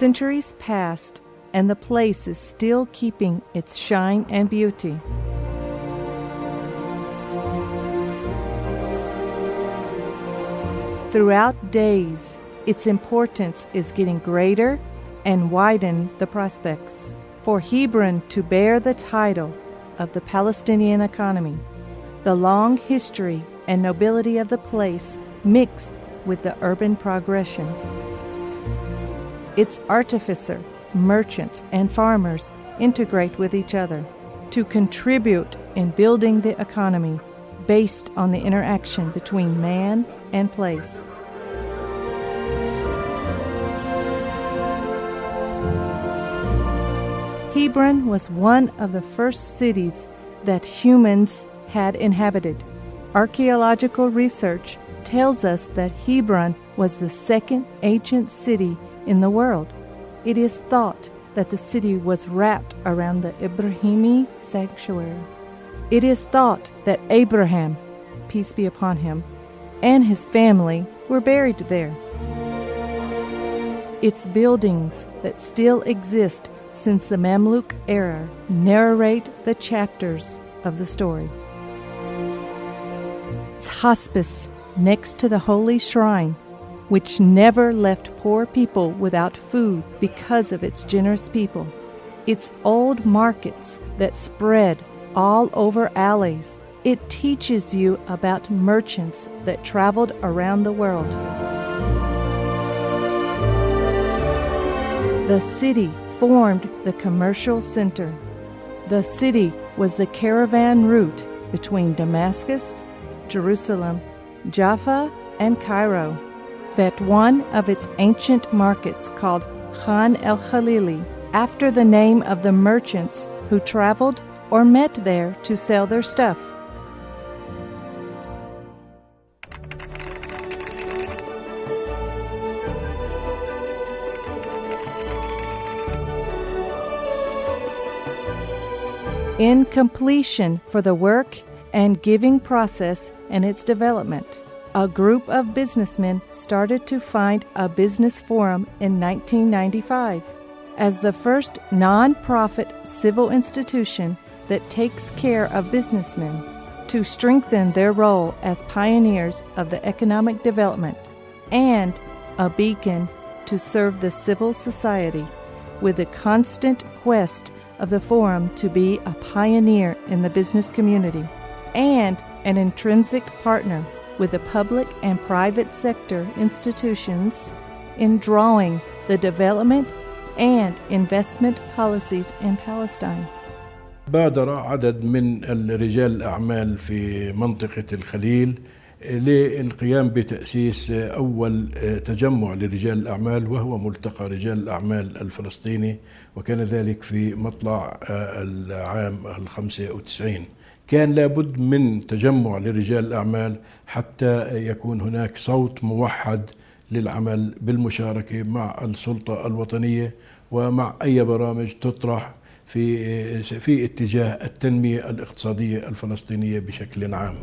Centuries passed, and the place is still keeping its shine and beauty. Throughout days, its importance is getting greater and widen the prospects for Hebron to bear the title of the Palestinian economy. The long history and nobility of the place mixed with the urban progression. Its artificer, merchants, and farmers integrate with each other to contribute in building the economy based on the interaction between man and place. Hebron was one of the first cities that humans had inhabited. Archaeological research tells us that Hebron was the second ancient city in the world. It is thought that the city was wrapped around the Ibrahimi sanctuary. It is thought that Abraham, peace be upon him, and his family were buried there. Its buildings that still exist since the Mamluk era narrate the chapters of the story. Its hospice next to the holy shrine, which never left poor people without food because of its generous people. Its old markets that spread all over alleys. It teaches you about merchants that traveled around the world. The city formed the commercial center. The city was the caravan route between Damascus, Jerusalem, Jaffa, and Cairo. That one of its ancient markets called Khan el-Khalili, after the name of the merchants who traveled or met there to sell their stuff. In completion for the work and giving process and its development, a group of businessmen started to find a business forum in 1995 as the first non-profit civil institution that takes care of businessmen to strengthen their role as pioneers of the economic development and a beacon to serve the civil society with the constant quest of the forum to be a pioneer in the business community and an intrinsic partner with the public and private sector institutions in drawing the development and investment policies in Palestine. بادر عدد من رجال الأعمال في منطقة الخليل للقيام بتأسيس أول تجمع لرجال الأعمال، وهو ملتقى رجال الأعمال الفلسطيني، وكان ذلك في مطلع العام 95. كان لابد من تجمع لرجال الأعمال حتى يكون هناك صوت موحد للعمل بالمشاركة مع السلطة الوطنية ومع أي برامج تطرح في اتجاه التنمية الاقتصادية الفلسطينية بشكل عام.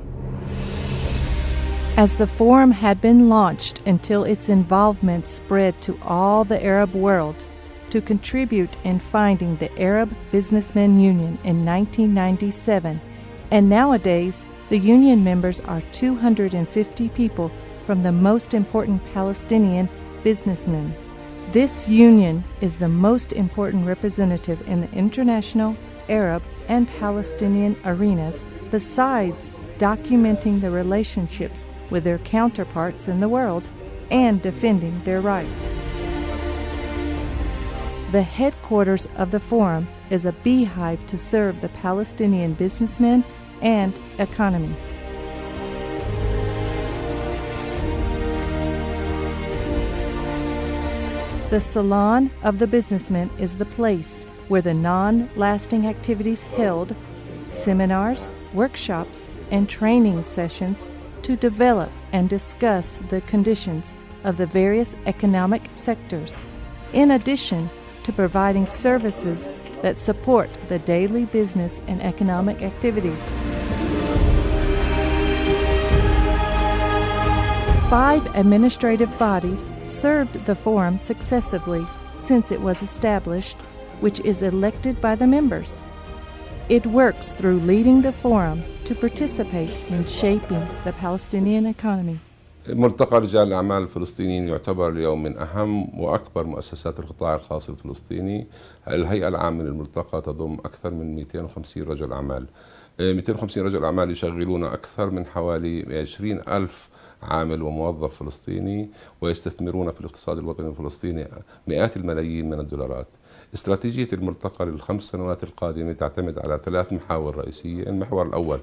As the forum had been launched until its involvement spread to all the Arab world to contribute in finding the Arab Businessmen Union in 1997, and nowadays the union members are 250 people from the most important Palestinian businessmen. This union is the most important representative in the international, Arab, and Palestinian arenas, besides documenting the relationships with their counterparts in the world and defending their rights. The headquarters of the forum is a beehive to serve the Palestinian businessmen and economy. The Salon of the Businessmen is the place where the non-lasting activities held, seminars, workshops, and training sessions to develop and discuss the conditions of the various economic sectors, in addition to providing services that support the daily business and economic activities. 5 administrative bodies served the forum successively since it was established, which is elected by the members. It works through leading the forum to participate in shaping the Palestinian economy. ملتقى رجال الاعمال الفلسطينيين يعتبر اليوم من اهم واكبر مؤسسات القطاع الخاص الفلسطيني. الهيئه العامه للملتقى تضم اكثر من 250 رجل اعمال. 250 رجل اعمال يشغلون اكثر من حوالي 20,000 عامل وموظف فلسطيني، ويستثمرون في الاقتصاد الوطني الفلسطيني مئات الملايين من الدولارات. استراتيجية الملتقى لل5 سنوات القادمة تعتمد على 3 محاور رئيسية. المحور الأول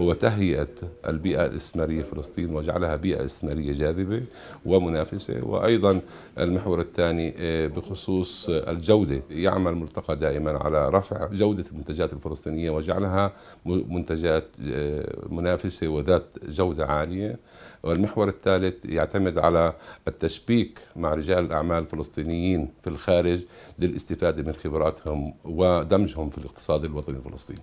هو تهيئة البيئة الاستثمارية في فلسطين وجعلها بيئة استثمارية جاذبة ومنافسة، وأيضا المحور الثاني بخصوص الجودة. يعمل الملتقى دائما على رفع جودة المنتجات الفلسطينية وجعلها منتجات منافسة وذات جودة عالية. والمحور الثالث يعتمد على التشبيك مع رجال الأعمال الفلسطينيين في الخارج للاستفادة من خبراتهم ودمجهم في الاقتصاد الوطني الفلسطيني.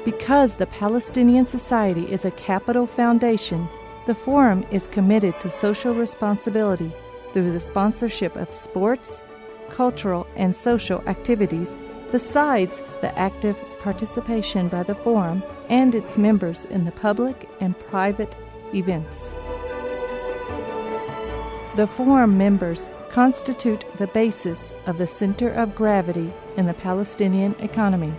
Because the Palestinian society is a capital foundation, the Forum is committed to social responsibility through the sponsorship of sports, cultural, and social activities, besides the active participation by the Forum and its members in the public and private events. The Forum members constitute the basis of the center of gravity in the Palestinian economy.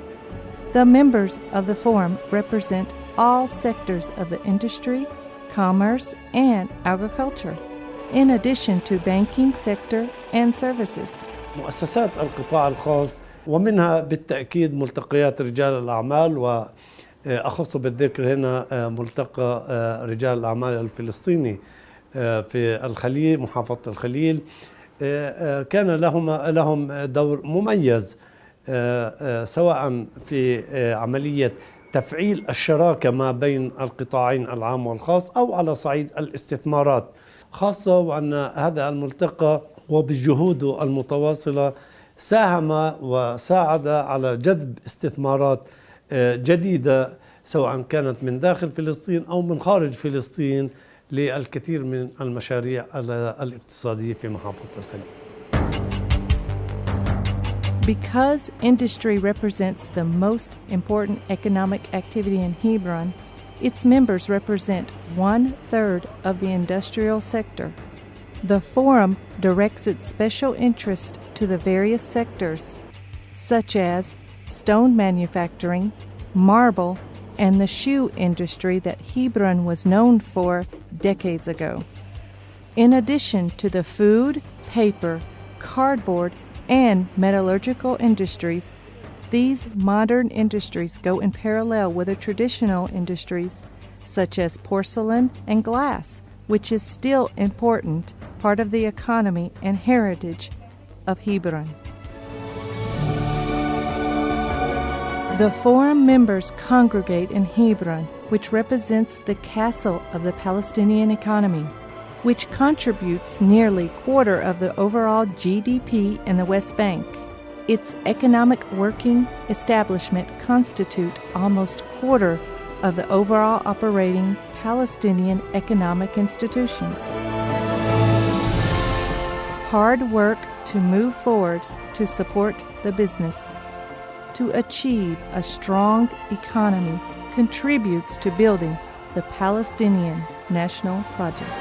The members of the Forum represent all sectors of the industry, commerce, and agriculture, in addition to banking sector and services. مؤسسات القطاع الخاص ومنها بالتأكيد ملتقيات رجال الأعمال، وأخص بالذكر هنا ملتقى رجال الأعمال الفلسطيني في الخليل، محافظة الخليل. كان لهم دور مميز سواء في عملية تفعيل الشراكة ما بين القطاعين العام والخاص أو على صعيد الاستثمارات، خاصة وأن هذا الملتقى وبجهوده المتواصلة ساهم وساعد على جذب استثمارات جديدة سواء كانت من داخل فلسطين أو من خارج فلسطين للكثير من المشاريع الاقتصادية في محافظة الخليل. Because industry represents the most important economic activity in Hebron, its members represent 1/3 of the industrial sector. The Forum directs its special interest to the various sectors, such as stone manufacturing, marble, and the shoe industry that Hebron was known for decades ago. In addition to the food, paper, cardboard, and metallurgical industries, these modern industries go in parallel with the traditional industries such as porcelain and glass, which is still important part of the economy and heritage of Hebron. The Forum members congregate in Hebron, which represents the castle of the Palestinian economy, which contributes nearly a quarter of the overall GDP in the West Bank. Its economic working establishment constitute almost a quarter of the overall operating Palestinian economic institutions. Hard work to move forward to support the business. To achieve a strong economy contributes to building the Palestinian National Project.